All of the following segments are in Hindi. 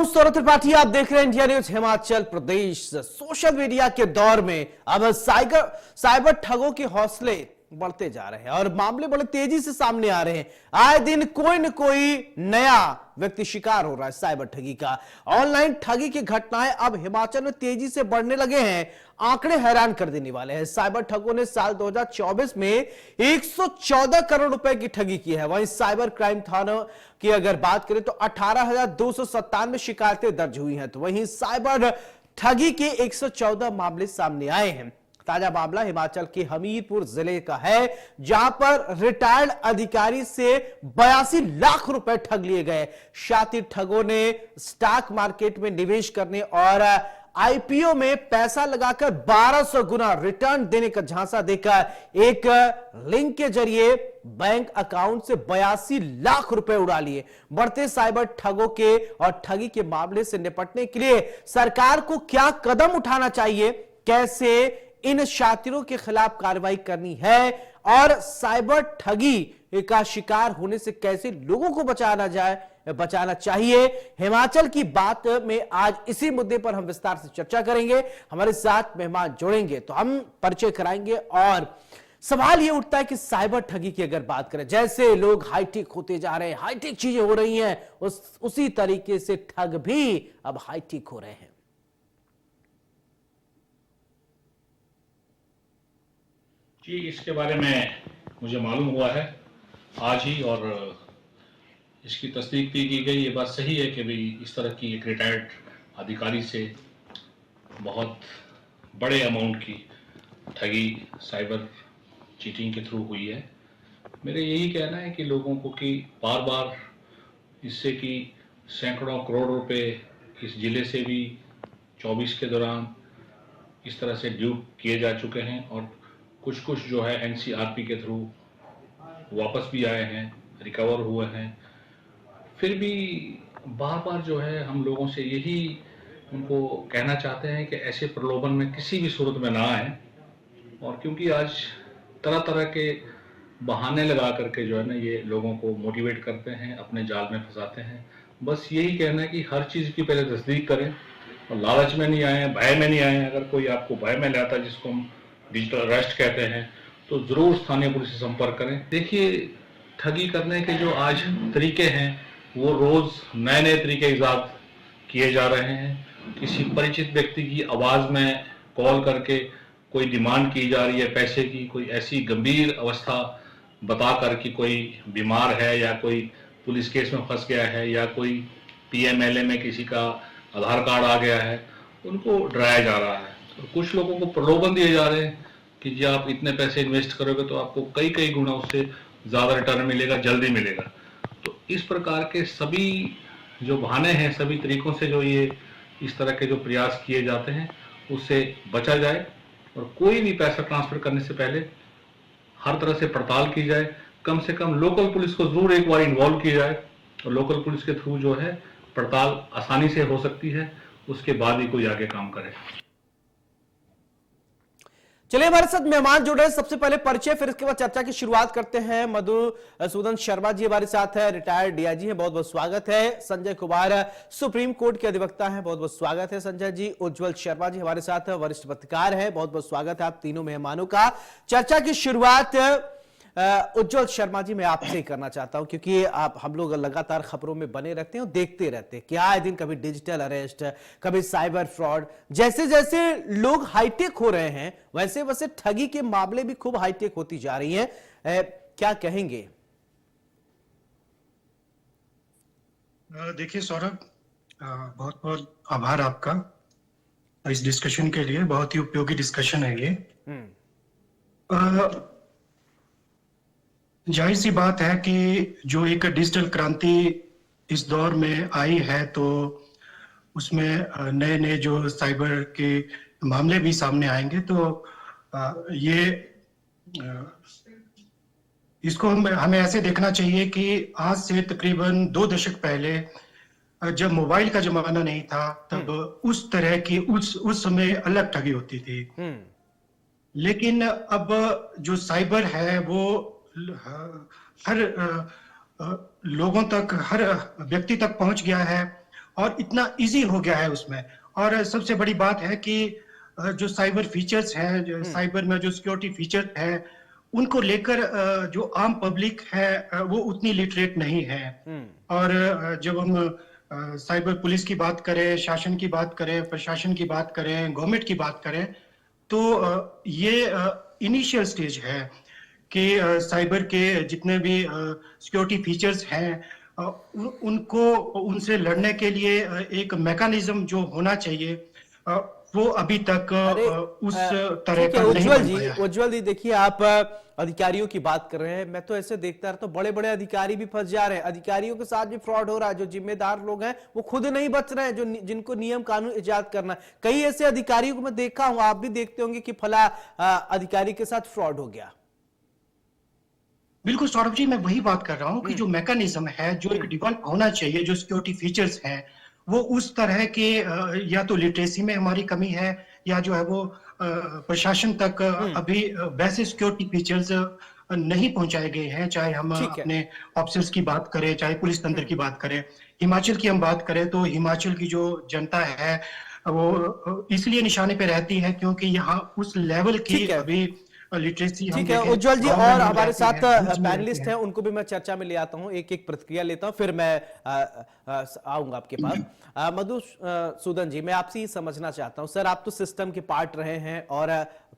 सौरभ त्रिपाठी, आप देख रहे हैं India news Himachal Pradesh. Social media के दौर में अब साइबर ठगों के हौसले बढ़ते जा रहे हैं और मामले बड़े तेजी से सामने आ रहे हैं। आए दिन कोई न कोई नया व्यक्ति शिकार हो रहा है साइबर ठगी का। ऑनलाइन ठगी की घटनाएं अब हिमाचल में तेजी से बढ़ने लगे हैं। आंकड़े हैरान कर देने वाले हैं। साइबर ठगों ने साल 2024 में 114 करोड़ रुपए की ठगी की है। वहीं साइबर क्राइम थानों की अगर बात करें तो 18,297 शिकायतें दर्ज हुई हैं। तो वहीं साइबर ठगी के 114 मामले सामने आए हैं। ताजा मामला हिमाचल के हमीरपुर जिले का है, जहां पर रिटायर्ड अधिकारी से 82 लाख रुपए ठग लिए गए। शातिर ठगों ने स्टॉक मार्केट में निवेश करने और आईपीओ में पैसा लगाकर 1200 गुना रिटर्न देने का झांसा देकर एक लिंक के जरिए बैंक अकाउंट से 82 लाख रुपए उड़ा लिए। बढ़ते साइबर ठगों के और ठगी के मामले से निपटने के लिए सरकार को क्या कदम उठाना चाहिए, कैसे इन शातिरों के खिलाफ कार्रवाई करनी है और साइबर ठगी का शिकार होने से कैसे लोगों को बचाना चाहिए, हिमाचल की बात में आज इसी मुद्दे पर हम विस्तार से चर्चा करेंगे। हमारे साथ मेहमान जुड़ेंगे तो हम परिचय कराएंगे। और सवाल यह उठता है कि साइबर ठगी की अगर बात करें, जैसे लोग हाईटेक होते जा रहे हैं, हाईटेक चीजें हो रही हैं, उसी तरीके से ठग भी अब हाईटेक हो रहे हैं। जी, इसके बारे में मुझे मालूम हुआ है आज ही और इसकी तस्दीक भी की गई। ये बात सही है कि भाई इस तरह की एक रिटायर्ड अधिकारी से बहुत बड़े अमाउंट की ठगी साइबर चीटिंग के थ्रू हुई है। मेरे यही कहना है कि लोगों को कि बार बार इससे कि सैकड़ों करोड़ रुपए इस जिले से भी 24 के दौरान इस तरह से ड्यू किए जा चुके हैं और कुछ जो है एनसीआरपी के थ्रू वापस भी आए हैं, रिकवर हुए हैं। फिर भी बार बार जो है हम लोगों से यही उनको कहना चाहते हैं कि ऐसे प्रलोभन में किसी भी सूरत में ना आए। और क्योंकि आज तरह तरह के बहाने लगा करके जो है ना ये लोगों को मोटिवेट करते हैं, अपने जाल में फंसाते हैं। बस यही कहना है कि हर चीज़ की पहले तस्दीक करें और लालच में नहीं आए, भय में नहीं आए। अगर कोई आपको भय में लाता है, जिसको हम डिजिटल अरेस्ट कहते हैं, तो जरूर स्थानीय पुलिस से संपर्क करें। देखिए, ठगी करने के जो आज तरीके हैं वो रोज नए नए तरीके ईजाद किए जा रहे हैं। किसी परिचित व्यक्ति की आवाज में कॉल करके कोई डिमांड की जा रही है पैसे की, कोई ऐसी गंभीर अवस्था बता कर कि कोई बीमार है या कोई पुलिस केस में फंस गया है या कोई पीएमएलए में किसी का आधार कार्ड आ गया है, उनको डराया जा रहा है। और कुछ लोगों को प्रलोभन दिए जा रहे हैं कि जी आप इतने पैसे इन्वेस्ट करोगे तो आपको कई कई गुना उससे ज़्यादा रिटर्न मिलेगा, जल्दी मिलेगा। तो इस प्रकार के सभी जो बहाने हैं, सभी तरीकों से जो ये इस तरह के जो प्रयास किए जाते हैं उससे बचा जाए और कोई भी पैसा ट्रांसफर करने से पहले हर तरह से पड़ताल की जाए। कम से कम लोकल पुलिस को जरूर एक बार इन्वॉल्व किया जाए और लोकल पुलिस के थ्रू जो है पड़ताल आसानी से हो सकती है, उसके बाद ही कोई आगे काम करे। चलिए, हमारे साथ मेहमान जुड़ रहे हैं। सबसे पहले परिचय, फिर इसके बाद चर्चा की शुरुआत करते हैं। मधुसूदन शर्मा जी हमारे साथ है, रिटायर्ड डीआईजी हैं, बहुत बहुत स्वागत है। संजय कुमार सुप्रीम कोर्ट के अधिवक्ता हैं, बहुत बहुत स्वागत है संजय जी। उज्जवल शर्मा जी हमारे साथ वरिष्ठ पत्रकार हैं, बहुत बहुत स्वागत है आप तीनों मेहमानों का। चर्चा की शुरुआत उज्जवल शर्मा जी मैं आपसे करना चाहता हूं, क्योंकि हम लोग लगातार खबरों में बने रहते हैं और देखते रहते हैं कि आए दिन कभी डिजिटल अरेस्ट, कभी साइबर फ्रॉड। जैसे जैसे लोग हाईटेक हो रहे हैं वैसे वैसे ठगी के मामले भी खूब हाईटेक होती जा रही हैं। क्या कहेंगे? देखिए सौरभ, बहुत बहुत आभार आपका इस डिस्कशन के लिए। बहुत ही उपयोगी डिस्कशन है ये। जाहिर सी बात है कि जो एक डिजिटल क्रांति इस दौर में आई है तो उसमें नए नए जो साइबर के मामले भी सामने आएंगे। तो ये इसको हमें ऐसे देखना चाहिए कि आज से तकरीबन 2 दशक पहले जब मोबाइल का जमाना नहीं था तब उस तरह की उस समय अलग ठगी होती थी। लेकिन अब जो साइबर है वो हर लोगों तक, हर व्यक्ति तक पहुंच गया है और इतना इजी हो गया है उसमें। और सबसे बड़ी बात है कि जो साइबर फीचर्स हैं, जो साइबर में जो सिक्योरिटी फीचर है, उनको लेकर जो आम पब्लिक है वो उतनी लिटरेट नहीं है। और जब हम साइबर पुलिस की बात करें, शासन की बात करें, प्रशासन की बात करें, गवर्नमेंट की बात करें, तो ये इनिशियल स्टेज है कि साइबर के जितने भी सिक्योरिटी फीचर्स हैं, उनको उनसे लड़ने के लिए एक मैकेनिज्म जो होना चाहिए, वो अभी तक अरे उस तरह ठीक है का नहीं उज्जवल बन जी, पाया है। उज्जवल जी देखिए आप अधिकारियों की बात कर रहे हैं, मैं तो ऐसे देखता रहता हूँ बड़े बड़े अधिकारी भी फंस जा रहे हैं, अधिकारियों के साथ भी फ्रॉड हो रहा है, जो जिम्मेदार लोग हैं वो खुद नहीं बच रहे हैं, जो जिनको नियम कानून इजाद करना है। कई ऐसे अधिकारियों को मैं देखा हूं, आप भी देखते होंगे कि फला अधिकारी के साथ फ्रॉड हो गया। बिल्कुल सौरभ जी, मैं वही बात कर रहा हूँ कि जो मैकेनिज्म है, जो एक डेवलप होना चाहिए, जो सिक्योरिटी फीचर्स हैं, वो उस तरह के या तो लिटरेसी में हमारी कमी है, या जो है वो प्रशासन तक अभी वैसे सिक्योरिटी फीचर्स नहीं पहुंचाए गए हैं। चाहे हम ठीक है। अपने ऑफिसर्स की बात करें, चाहे पुलिस तंत्र की बात करें। हिमाचल की हम बात करें तो हिमाचल की जो जनता है वो इसलिए निशाने पे रहती है क्योंकि यहाँ उस लेवल की ठीक है। अभी लिटरेसी हम ठीक है देखें, उज्जवल जी, गाँव में और लोग हमारे रहते साथ हैं, hills में रहते पैनलिस्ट हैं, उनको भी मैं चर्चा में ले आता हूं, एक एक प्रतिक्रिया लेता हूं, फिर मैं आऊंगा आपके पास। मधुसूदन जी, मैं आपसे ये समझना चाहता हूं, सर आप तो सिस्टम के पार्ट रहे हैं और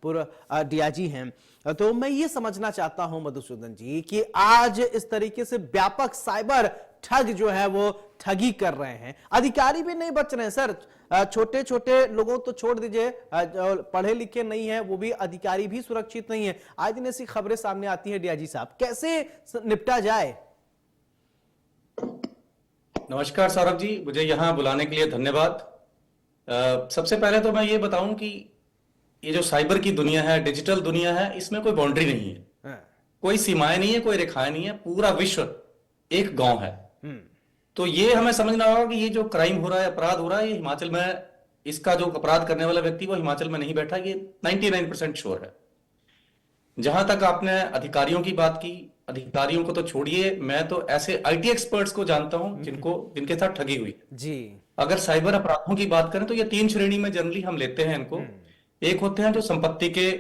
पूरा डीआईजी हैं, तो मैं ये समझना चाहता हूं मधुसूदन जी कि आज इस तरीके से व्यापक साइबर ठग जो है वो ठगी कर रहे हैं, अधिकारी भी नहीं बच रहे हैं सर, छोटे छोटे लोगों तो छोड़ दीजिए, जो पढ़े लिखे नहीं है वो भी, अधिकारी भी सुरक्षित नहीं है। आज दिन ऐसी खबरें सामने आती हैं, डीआईजी साहब कैसे निपटा जाए? नमस्कार सौरभ जी, मुझे यहाँ बुलाने के लिए धन्यवाद। सबसे पहले तो मैं ये बताऊं कि ये जो साइबर की दुनिया है, डिजिटल दुनिया है, इसमें कोई बाउंड्री नहीं है, कोई सीमाएं नहीं है, कोई रेखाएं नहीं है, पूरा विश्व एक गांव है। तो ये हमें समझना होगा कि ये जो क्राइम हो रहा है, अपराध हो रहा है, ये हिमाचल में, इसका जो अपराध करने वाला व्यक्ति वो हिमाचल में नहीं बैठा, ये 99% श्योर है। जहां तक आपने अधिकारियों की बात की, अधिकारियों को तो छोड़िए, मैं तो ऐसे आईटी एक्सपर्ट्स को जानता हूं जिनके साथ ठगी हुई जी। अगर साइबर अपराधों की बात करें तो ये 3 श्रेणी में जनरली हम लेते हैं इनको। एक होते हैं जो संपत्ति के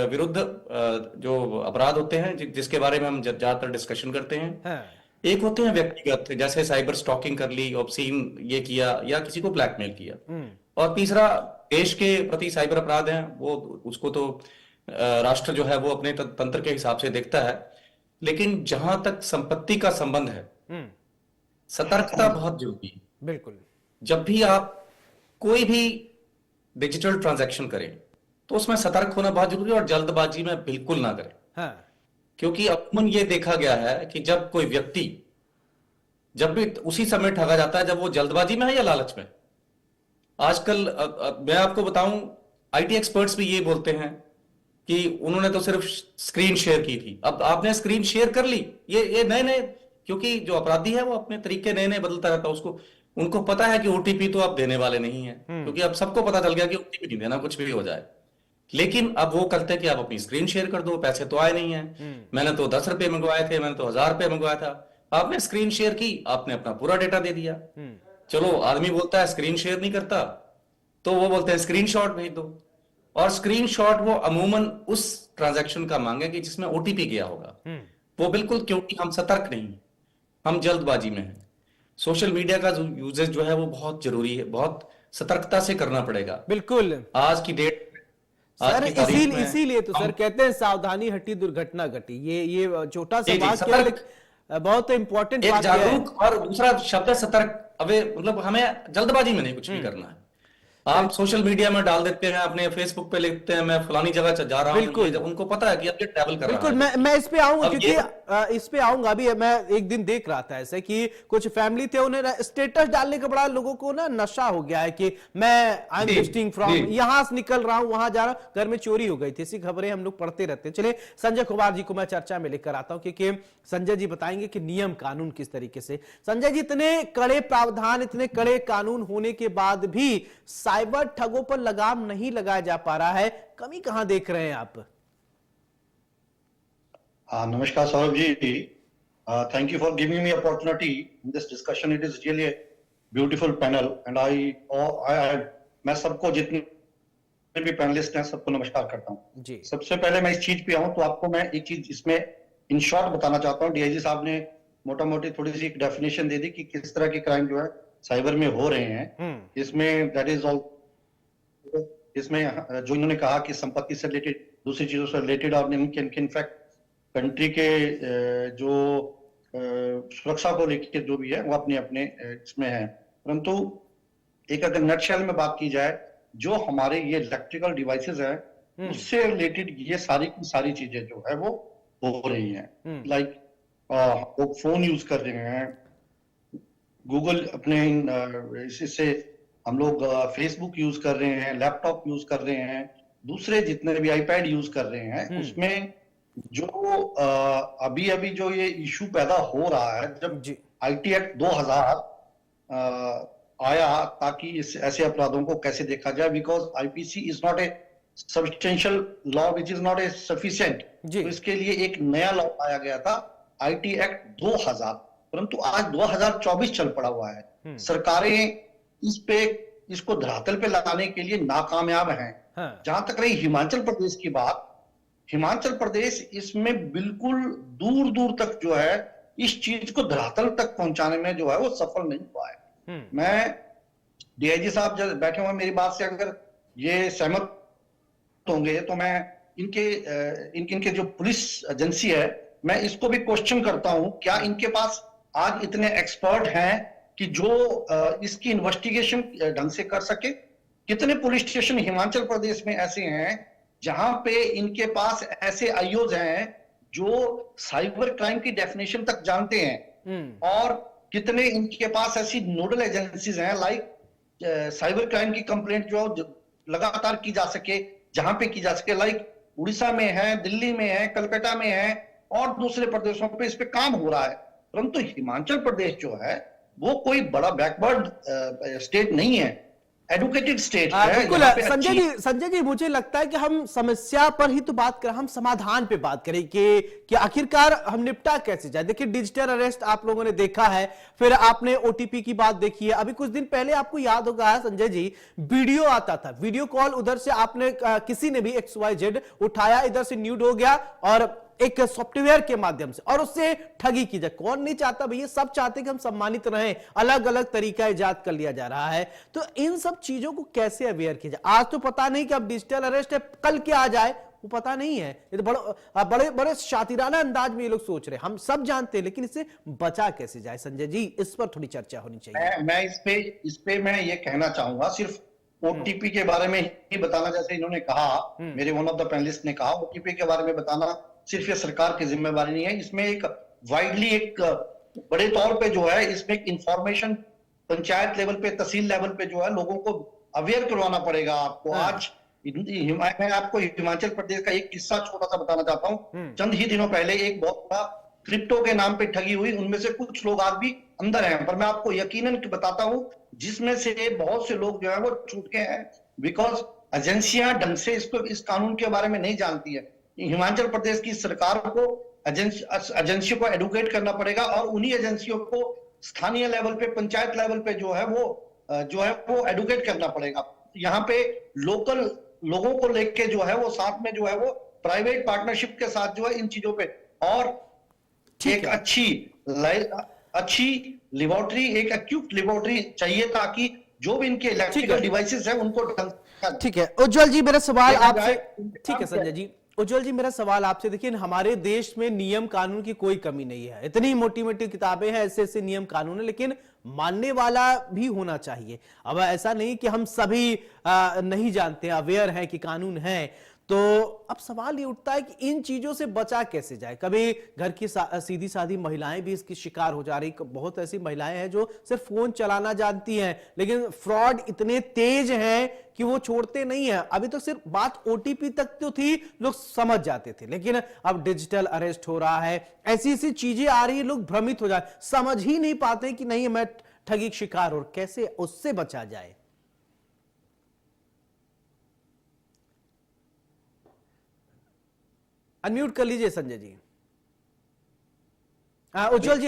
विरुद्ध जो अपराध होते हैं, जिसके बारे में हम ज्यादातर डिस्कशन करते हैं। हाँ। एक होते हैं व्यक्तिगत, जैसे साइबर स्टॉकिंग कर ली, ऑब्सीन ये किया, या किसी को ब्लैकमेल किया। और तीसरा देश के प्रति साइबर अपराध हैं, वो उसको तो राष्ट्र जो है वो अपने तंत्र के हिसाब से देखता है। लेकिन जहां तक संपत्ति का संबंध है, सतर्कता बहुत जरूरी है। बिल्कुल। जब भी आप कोई भी डिजिटल ट्रांजैक्शन करें तो उसमें सतर्क होना बहुत जरूरी है, और जल्दबाजी में बिल्कुल ना करें। हाँ। क्योंकि अमूमन ये देखा गया है कि जब कोई व्यक्ति जब भी उसी समय ठगा जाता है जब वो जल्दबाजी में है या लालच में। आजकल मैं आपको बताऊं, आईटी एक्सपर्ट्स भी ये बोलते हैं कि उन्होंने तो सिर्फ स्क्रीन शेयर की थी। अब आपने स्क्रीन शेयर कर ली, ये नए नए, क्योंकि जो अपराधी है वो अपने तरीके नए नए बदलता रहता है, उसको उनको पता है कि ओटीपी तो आप देने वाले नहीं है, क्योंकि अब सबको पता चल गया कि ओटीपी नहीं देना, कुछ भी हो जाए। लेकिन अब वो करते हैं कि आप अपनी स्क्रीन शेयर कर दो, पैसे तो आए नहीं है, मैंने तो 10 रुपए मंगवाए थे, मैंने तो 1000 रुपए मंगवाया था। आपने स्क्रीन शेयर की, आपने अपना पूरा डेटा दे दिया। चलो आदमी बोलता है स्क्रीन शेयर नहीं करता, तो वो बोलते हैं स्क्रीनशॉट भेज दो। और स्क्रीनशॉट वो अमूमन उस ट्रांजैक्शन का मांगेंगे जिसमें ओटीपी गया होगा। वो बिल्कुल, क्योंकि हम सतर्क नहीं, हम जल्दबाजी में हैं। सोशल मीडिया का यूजेज जो है वो बहुत जरूरी है, बहुत सतर्कता से करना पड़ेगा। बिल्कुल आज की डेट, सर, इसीलिए तो सर कहते हैं सावधानी हटी दुर्घटना घटी। ये छोटा सा वाक्य बहुत इंपॉर्टेंट एक जागरूक, और दूसरा शब्द है सतर्क। अबे मतलब हमें जल्दबाजी में नहीं कुछ भी करना है। आप सोशल मीडिया में डाल देते हैं, अपने फेसबुक पे लिखते हैं मैं फलानी जगह जा रहा हूं, जब उनको पता है कि आप ये ट्रैवल कर बिल्कुल, रहा है। मैं इस पे आऊंगा, क्योंकि इस पे आऊंगा अभी। मैं एक दिन देख रहा था ऐसे कि कुछ फैमिली थे, उन्हें स्टेटस डालने का बड़ा लोगों को ना नशा हो गया है कि मैं आई एम विजिटिंग फ्रॉम, यहां से निकल रहा हूं, वहां जा रहा हूं, घर में चोरी हो गई थी। ऐसी खबरें हम लोग पढ़ते रहते हैं। चलिए संजय कुमार जी को मैं चर्चा में लेकर आता हूं, क्योंकि संजय जी बताएंगे कि नियम कानून किस तरीके से। संजय जी, इतने कड़े प्रावधान, इतने कड़े कानून होने के बाद भी साइबर ठगों पर लगाम नहीं लगाया जा पा रहा है, कमी कहां देख रहे हैं आप? नमस्कार Saurabh ji, thank you for giving me opportunity in this discussion. It is really beautiful panel and मैं सबको जितने भी पैनलिस्ट हैं सबको नमस्कार करता हूँ जी। सबसे पहले मैं इस चीज पे आऊं तो आपको मैं एक चीज इसमें इन शॉर्ट बताना चाहता हूँ। डीआईजी साहब ने मोटा मोटी थोड़ी सी एक डेफिनेशन दे दी कि किस तरह के क्राइम जो है साइबर में हो रहे हैं। इसमें दैट इज ऑल, इसमें जो इन्होंने कहा कि संपत्ति से रिलेटेड, दूसरी चीजों से रिलेटेड, और इनफैक्ट कंट्री के जो सुरक्षा को लेकर जो भी है वो अपने अपने इसमें है। परंतु एक अगर नटशेल में बात की जाए, जो हमारे ये इलेक्ट्रिकल डिवाइसेस हैं उससे रिलेटेड ये सारी की सारी चीजें जो है वो हो रही हैं। लाइक वो फोन यूज कर रहे हैं, गूगल अपने इससे हम लोग फेसबुक यूज कर रहे हैं, लैपटॉप यूज कर रहे हैं, दूसरे जितने भी आईपैड यूज कर रहे हैं। उसमें जो अभी अभी जो ये इशू पैदा हो रहा है, जब आईटी एक्ट 2000 आया ताकि इस ऐसे अपराधों को कैसे देखा जाए, because IPC is not a substantial law which is not a sufficient. तो इसके लिए एक नया लॉ लाया गया था, आईटी एक्ट 2000, परंतु आज 2024 चल पड़ा हुआ है। सरकारें इस पे इसको धरातल पे लाने के लिए नाकामयाब हैं। जहां तक रही हिमाचल प्रदेश की बात, हिमाचल प्रदेश इसमें बिल्कुल दूर दूर तक जो है इस चीज को धरातल तक पहुंचाने में जो है वो सफल नहीं हुआ है। मैं डीआईजी साहब जब बैठे हुए मेरी बात से अगर ये सहमत होंगे तो मैं इनके जो पुलिस एजेंसी है मैं इसको भी क्वेश्चन करता हूं, क्या इनके पास आज इतने एक्सपर्ट हैं कि जो इसकी इन्वेस्टिगेशन ढंग से कर सके? कितने पुलिस स्टेशन हिमाचल प्रदेश में ऐसे हैं जहां पे इनके पास ऐसे आईओज हैं जो साइबर क्राइम की डेफिनेशन तक जानते हैं, और कितने इनके पास ऐसी नोडल एजेंसीज हैं लाइक साइबर क्राइम की कंप्लेंट जो लगातार की जा सके, जहां पे की जा सके, लाइक उड़ीसा में है, दिल्ली में है, कलकत्ता में है और दूसरे प्रदेशों पे इस पे काम हो रहा है। परंतु हिमाचल प्रदेश जो है वो कोई बड़ा बैकवर्ड स्टेट नहीं है, एडुकेटेड स्टेट है। बिल्कुल संजय जी मुझे लगता है कि हम समस्या पर ही तो बात करें, हम समाधान पे बात करें कि आखिरकार हम निपटा कैसे जाए। देखिए डिजिटल अरेस्ट आप लोगों ने देखा है, फिर आपने ओटीपी की बात देखी है। अभी कुछ दिन पहले आपको याद होगा संजय जी, वीडियो आता था, वीडियो कॉल, उधर से आपने किसी ने भी XYZ उठाया, इधर से न्यूड हो गया और एक सॉफ्टवेयर के माध्यम से, और उससे ठगी की जाए। कौन नहीं चाहता भैया, सब चाहते कि हम सम्मानित रहें, अलग अलग तरीका इजाद कर लिया जा रहा है। तो इन सब चीजों को कैसे अवेयर किया जाए? आज तो पता नहीं कि अब डिजिटल अरेस्ट है, कल क्या आ जाए वो पता नहीं है। ये तो बड़े बड़े शातिराना अंदाज में ये लोग सोच रहे हैं, हम सब जानते हैं, लेकिन इससे बचा कैसे जाए? संजय जी इस पर थोड़ी चर्चा होनी चाहिए। मैं इस पे मैं ये कहना चाहूंगा, सिर्फ ओटीपी के बारे में ही बताना, जैसे इन्होंने कहा, मेरे वन ऑफ द पैनलिस्ट ने कहा, ओटीपी के बारे में बताना सिर्फ ये सरकार की जिम्मेवारी नहीं है। इसमें एक वाइडली एक बड़े तौर पे जो है इसमें एक इंफॉर्मेशन पंचायत लेवल पे, तहसील लेवल पे जो है लोगों को अवेयर करवाना पड़ेगा आपको। आज मैं आपको हिमाचल प्रदेश का एक किस्सा छोटा सा बताना चाहता हूँ। चंद ही दिनों पहले एक बहुत बड़ा क्रिप्टो के नाम पे ठगी हुई, उनमें से कुछ लोग आज भी अंदर हैं, पर मैं आपको यकीनन बताता हूँ जिसमें से बहुत से लोग जो है वो छूट के हैं, बिकॉज एजेंसियां ढंग से इस कानून के बारे में नहीं जानती है। हिमाचल प्रदेश की सरकार को एजेंसियों को एडुकेट करना पड़ेगा, और उन्हीं एजेंसियों को स्थानीय लेवल पे, पंचायत लेवल पे जो है वो एडुकेट करना पड़ेगा। यहाँ पे लोकल लोगों को लेके जो है वो साथ में जो है वो प्राइवेट पार्टनरशिप के साथ जो है इन चीजों पे, और एक अच्छी लेबोरेटरी, एक एक्यूट लेबोरेटरी चाहिए ताकि जो भी इनके इलेक्ट्रिकल डिवाइसेस हैं उनको। ठीक है उज्जवल जी, मेरा सवाल आपसे, ठीक है संजय जी, उज्जवल जी मेरा सवाल आपसे, देखिए हमारे देश में नियम कानून की कोई कमी नहीं है, इतनी मोटी मोटी किताबें हैं, ऐसे ऐसे नियम कानून है, लेकिन मानने वाला भी होना चाहिए। अब ऐसा नहीं कि हम सभी नहीं जानते, अवेयर हैं कि कानून है। तो अब सवाल ये उठता है कि इन चीजों से बचा कैसे जाए? कभी घर की सीधी साधी महिलाएं भी इसकी शिकार हो जा रही, बहुत ऐसी महिलाएं हैं जो सिर्फ फोन चलाना जानती हैं, लेकिन फ्रॉड इतने तेज हैं कि वो छोड़ते नहीं है। अभी तो सिर्फ बात ओटीपी तक तो थी, लोग समझ जाते थे, लेकिन अब डिजिटल अरेस्ट हो रहा है, ऐसी ऐसी चीजें आ रही है, लोग भ्रमित हो जाए, समझ ही नहीं पाते कि नहीं मैं ठगी का शिकार हो, कैसे उससे बचा जाए? अनम्यूट कर लीजिए संजय जी। उज्जवल जी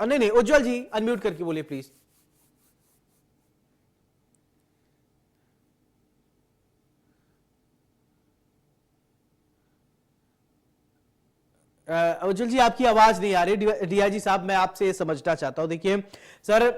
नहीं उज्जवल जी अनम्यूट करके बोलिए प्लीज। उज्जवल जी, आपकी आवाज नहीं आ रही। डीआईजी साहब, मैं आपसे ये समझना चाहता हूं, देखिए सर,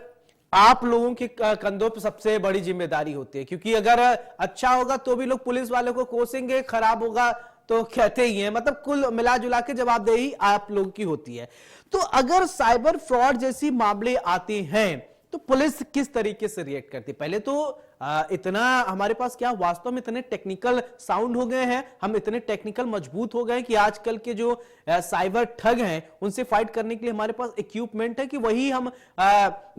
आप लोगों के कंधों पर सबसे बड़ी जिम्मेदारी होती है, क्योंकि अगर अच्छा होगा तो भी लोग पुलिस वालों को कोसेंगे, खराब होगा तो कहते ही हैं, मतलब कुल मिला जुला के जवाबदेही आप लोगों की होती है। तो अगर साइबर फ्रॉड जैसी मामले आते हैं तो पुलिस किस तरीके से रिएक्ट करती है? पहले तो इतना हमारे पास क्या वास्तव में इतने टेक्निकल साउंड हो गए हैं, हम इतने टेक्निकल मजबूत हो गए कि आजकल के जो साइबर ठग हैं उनसे फाइट करने के लिए हमारे पास इक्विपमेंट है कि वही हम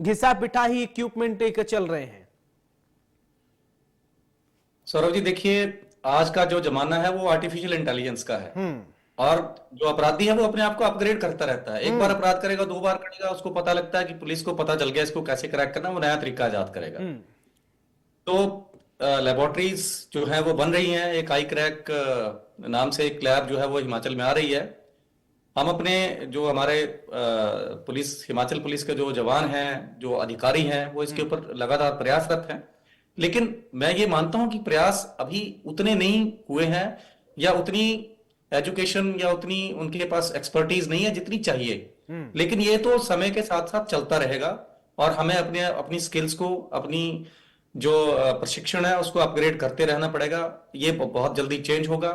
घिसा पिटा ही इक्विपमेंट एक चल रहे हैं। सौरभ जी, देखिए, आज का जो जमाना है वो आर्टिफिशियल इंटेलिजेंस का है, और जो अपराधी है वो अपने आप को अपग्रेड करता रहता है। एक बार अपराध करेगा, 2 बार करेगा, उसको पता लगता है कि पुलिस को पता चल गया इसको कैसे क्रैक करना, वो नया तरीका इजाद करेगा। तो लेबोरेटरीज जो है वो बन रही हैं। एक आई क्रैक नाम से एक लैब जो है वो हिमाचल में आ रही है। हम अपने जो हमारे हिमाचल पुलिस के जो जवान हैं, जो अधिकारी हैं, वो इसके ऊपर लगातार प्रयासरत हैं। लेकिन मैं ये मानता हूं कि प्रयास अभी उतने नहीं हुए हैं, या उतनी एजुकेशन या उतनी उनके पास एक्सपर्टीज नहीं है जितनी चाहिए। लेकिन ये तो समय के साथ साथ चलता रहेगा, और हमें अपनी स्किल्स को, अपनी जो प्रशिक्षण है उसको अपग्रेड करते रहना पड़ेगा। ये बहुत जल्दी चेंज होगा।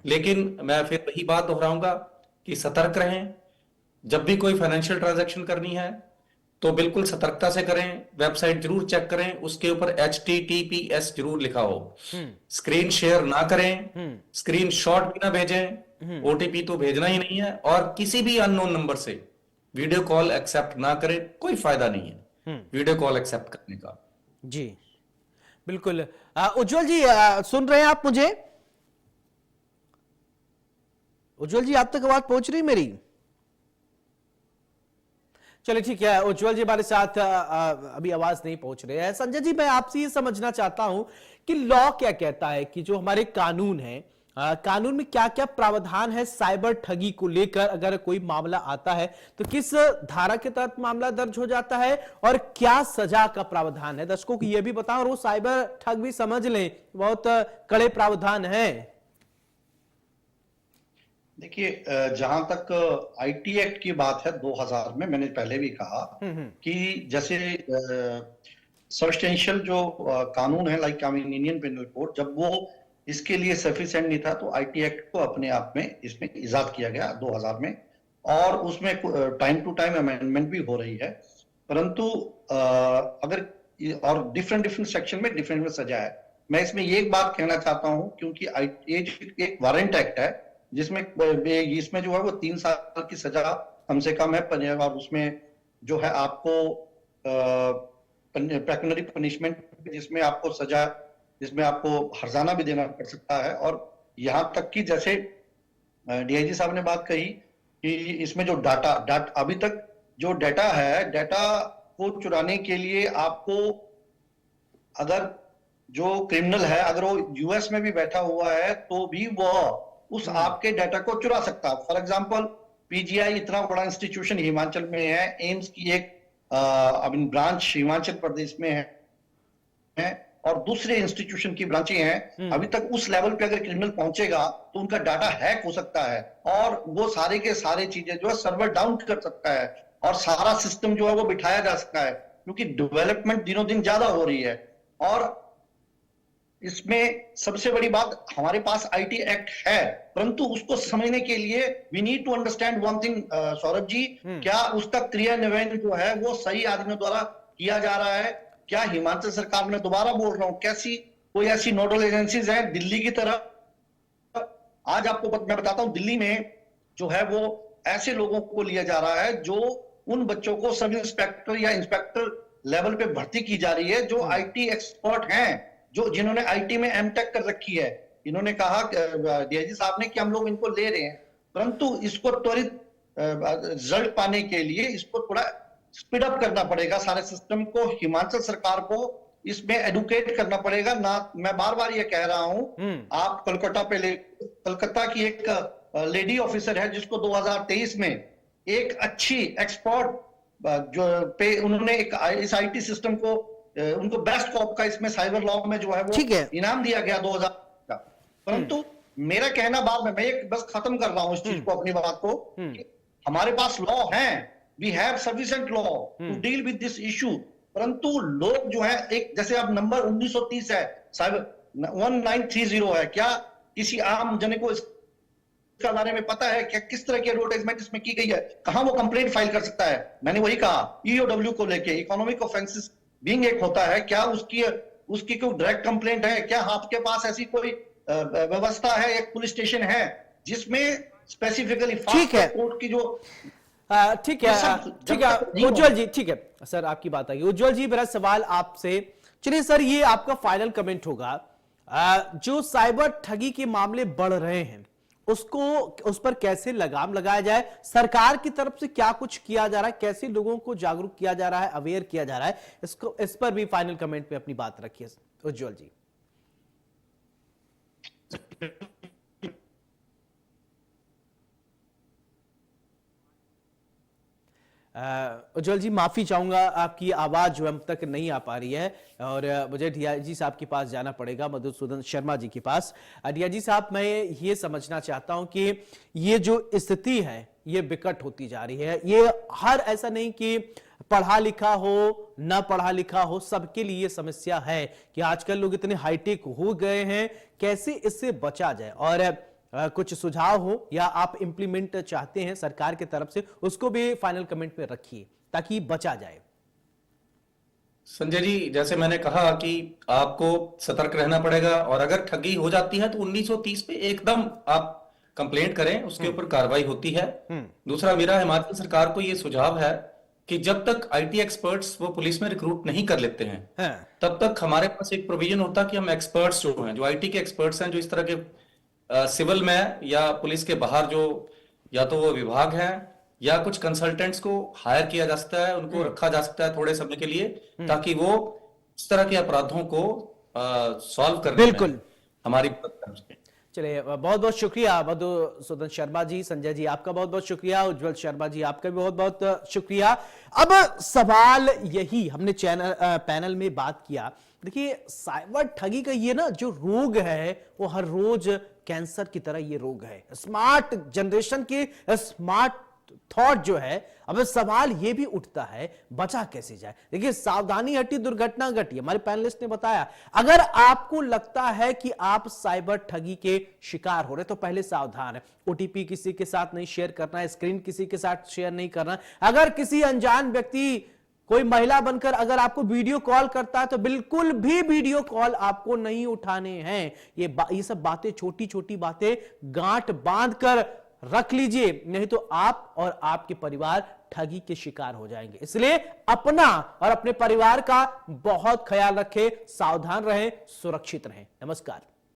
लेकिन मैं फिर वही बात दोहराऊंगा कि सतर्क रहें। जब भी कोई फाइनेंशियल ट्रांजैक्शन करनी है तो बिल्कुल सतर्कता से करें। वेबसाइट जरूर चेक करें, उसके ऊपर HTTPS जरूर लिखा हो। स्क्रीन शेयर ना करें, स्क्रीन शॉट भी ना भेजें, OTP तो भेजना ही नहीं है, और किसी भी अननोन नंबर से वीडियो कॉल एक्सेप्ट ना करें। कोई फायदा नहीं है वीडियो कॉल एक्सेप्ट करने का। जी बिल्कुल। उज्जवल जी, सुन रहे हैं आप मुझे? उज्जवल जी, आप तक आवाज पहुंच रही मेरी? चलिए ठीक है, उज्जवल जी हमारे साथ अभी आवाज नहीं पहुंच रही है। संजय जी, मैं आपसे ये समझना चाहता हूं कि लॉ क्या कहता है, कि जो हमारे कानून है, कानून में क्या क्या प्रावधान है साइबर ठगी को लेकर? अगर कोई मामला आता है तो किस धारा के तहत मामला दर्ज हो जाता है और क्या सजा का प्रावधान है? दर्शकों को यह भी बताओ और वो साइबर ठग भी समझ लें, बहुत कड़े प्रावधान है। देखिए, जहां तक IT एक्ट की बात है 2000 में, मैंने पहले भी कहा कि जैसे सब्सटेंशियल जो कानून है, लाइक इंडियन पेनल कोड, जब वो इसके लिए सफिशिएंट नहीं था तो IT एक्ट को अपने आप में इसमें इजाद किया गया 2000 में, और उसमें टाइम टू टाइम अमेंडमेंट भी हो रही है। परंतु अगर और डिफरेंट सेक्शन में डिफरेंट सजा है। मैं इसमें ये एक बात कहना चाहता हूं, क्योंकि एक वारंट एक्ट है जिसमें जो है वो 3 साल की सजा कम से कम है, और उसमें जो है आपको पेक्युनरी पनिशमेंट, जिसमें आपको सजा, जिसमें आपको हर्जाना भी देना पड़ सकता है। और यहां तक कि जैसे DIG साहब ने बात कही कि इसमें जो डाटा अभी तक जो डाटा है, डाटा को चुराने के लिए आपको, अगर जो क्रिमिनल है अगर वो US में भी बैठा हुआ है तो भी वो उस आपके डाटा को चुरा सकता है। फॉर एग्जांपल, PGI इतना बड़ा इंस्टीट्यूशन हिमाचल में है, एम्स की एक ब्रांच हिमाचल प्रदेश में है और दूसरे इंस्टीट्यूशन की ब्रांचें हैं। अभी तक उस लेवल पे अगर क्रिमिनल पहुंचेगा तो उनका डाटा हैक हो सकता है, और वो सारे के सारे चीजें जो है सर्वर डाउन कर सकता है, और सारा सिस्टम जो है वो बिठाया जा सकता है, क्योंकि डेवलपमेंट दिनों दिन ज्यादा हो रही है। और इसमें सबसे बड़ी बात, हमारे पास IT एक्ट है, परंतु उसको समझने के लिए we need to understand one thing, Saurabh ji, क्या उसका क्रियान्वयन जो है वो सही आदमियों द्वारा किया जा रहा है? क्या हिमाचल सरकार, में दोबारा बोल रहा हूं, कैसी कोई ऐसी नोडल एजेंसीज हैं दिल्ली की तरह? आज आपको मैं बताता हूं, दिल्ली में जो है वो ऐसे लोगों को लिया जा रहा है जो उन बच्चों को सब इंस्पेक्टर या इंस्पेक्टर लेवल पे भर्ती की जा रही है, जो IT एक्सपर्ट हैं, जिन्होंने IT में MTech कर रखी है। इन्होंने कहा, DIG साहब ने, कि हम लोग इनको ले रहे हैं, परंतु इसको त्वरित रिजल्ट पाने के लिए इसको थोड़ा स्पीड अप करना पड़ेगा। सारे सिस्टम को हिमाचल सरकार को इसमें एडुकेट करना पड़ेगा ना। मैं बार बार ये कह रहा हूं, आप कलकत्ता की एक लेडी ऑफिसर है जिसको 2023 में एक अच्छी एक्सपर्ट जो पे उन्होंने इस IT सिस्टम को, उनको बेस्ट कॉप का इसमें साइबर लॉ में जो है वो इनाम दिया गया 2000 का। परंतु मेरा कहना बाद में, मैं एक बस खत्म कर रहा हूं इस चीज को, अपनी बात को, कि हमारे पास लॉ है, we have sufficient law to deal with this issue, परंतु लोग जो है, एक जैसे अब नंबर 1930 है, साइबर 1930 है, क्या किसी आम जन को इसके बारे में पता है? क्या किस तरह की एडवर्टाइजमेंट इसमें की गई है? कहां वो कंप्लेंट फाइल कर सकता है? मैंने वही कहा, ईओडब्ल्यू को लेके इकोनॉमिक ऑफेंसेस बीइंग एक होता है, क्या उसकी कोई डायरेक्ट कंप्लेंट है? क्या आपके पास ऐसी कोई व्यवस्था है, एक पुलिस स्टेशन है जिसमें स्पेसिफिकली ठीक है, कोर्ट की जो ठीक है, ठीक है उज्जवल जी, ठीक है सर, आपकी बात आई। उज्जवल जी, मेरा सवाल आपसे, चलिए सर, ये आपका फाइनल कमेंट होगा, जो साइबर ठगी के मामले बढ़ रहे हैं उसको, उस पर कैसे लगाम लगाया जाए, सरकार की तरफ से क्या कुछ किया जा रहा है, कैसे लोगों को जागरूक किया जा रहा है, अवेयर किया जा रहा है, इसको, इस पर भी फाइनल कमेंट पे अपनी बात रखिए उज्जवल जी। उज्जवल जी, माफी चाहूंगा, आपकी आवाज जो हम तक नहीं आ पा रही है और मुझे डीआईजी साहब के पास जाना पड़ेगा, मधुसूदन शर्मा जी के पास। डीआईजी साहब, मैं ये समझना चाहता हूं कि ये जो स्थिति है ये विकट होती जा रही है, ये हर ऐसा नहीं कि पढ़ा लिखा हो ना पढ़ा लिखा हो, सबके लिए समस्या है कि आजकल लोग इतने हाईटेक हो गए हैं, कैसे इससे बचा जाए, और कुछ सुझाव हो या आप इंप्लीमेंट चाहते हैं सरकार की तरफ से, उसको भी फाइनल कमेंट में रखिए ताकि बचा जाए। संजय जी, जैसे मैंने कहा कि आपको सतर्क रहना पड़ेगा, और अगर ठगी हो जाती है तो 1930 पे एकदम आप कंप्लेंट करें, उसके ऊपर कार्रवाई होती है। दूसरा, मेरा हिमाचल सरकार को यह सुझाव है कि जब तक आईटी एक्सपर्ट्स वो पुलिस में रिक्रूट नहीं कर लेते हैं, तब तक हमारे पास एक प्रोविजन होता है कि हम एक्सपर्ट्स जो हैं, जो आईटी के एक्सपर्ट्स हैं, जो इस तरह के सिविल में या पुलिस के बाहर जो या तो वो विभाग हैं या कुछ कंसल्टेंट्स को हायर किया जा सकता है, उनको रखा जा सकता है थोड़े समय के लिए, ताकि वो इस तरह के अपराधों को सॉल्व करने बिल्कुल में हमारी मदद कर सकें। चलिए, बहुत बहुत शुक्रिया मधुसूदन शर्मा जी, संजय जी आपका बहुत बहुत शुक्रिया, उज्जवल शर्मा जी आपका भी बहुत बहुत शुक्रिया। अब सवाल यही, हमने पैनल में बात किया, देखिए साइबर ठगी का ये ना जो रोग है वो हर रोज कैंसर की तरह ये रोग है, स्मार्ट जनरेशन के स्मार्ट थॉट जो है। अब सवाल ये भी उठता है बचा कैसे जाए। देखिए, सावधानी हटी दुर्घटना घटी, हमारे पैनलिस्ट ने बताया। अगर आपको लगता है कि आप साइबर ठगी के शिकार हो रहे तो पहले सावधान है, ओटीपी किसी के साथ नहीं शेयर करना है, स्क्रीन किसी के साथ शेयर नहीं करना। अगर किसी अनजान व्यक्ति, कोई महिला बनकर अगर आपको वीडियो कॉल करता है तो बिल्कुल भी वीडियो कॉल आपको नहीं उठाने हैं। ये सब बातें, छोटी छोटी बातें गांठ बांध कर रख लीजिए, नहीं तो आप और आपके परिवार ठगी के शिकार हो जाएंगे। इसलिए अपना और अपने परिवार का बहुत ख्याल रखें, सावधान रहें, सुरक्षित रहें। नमस्कार।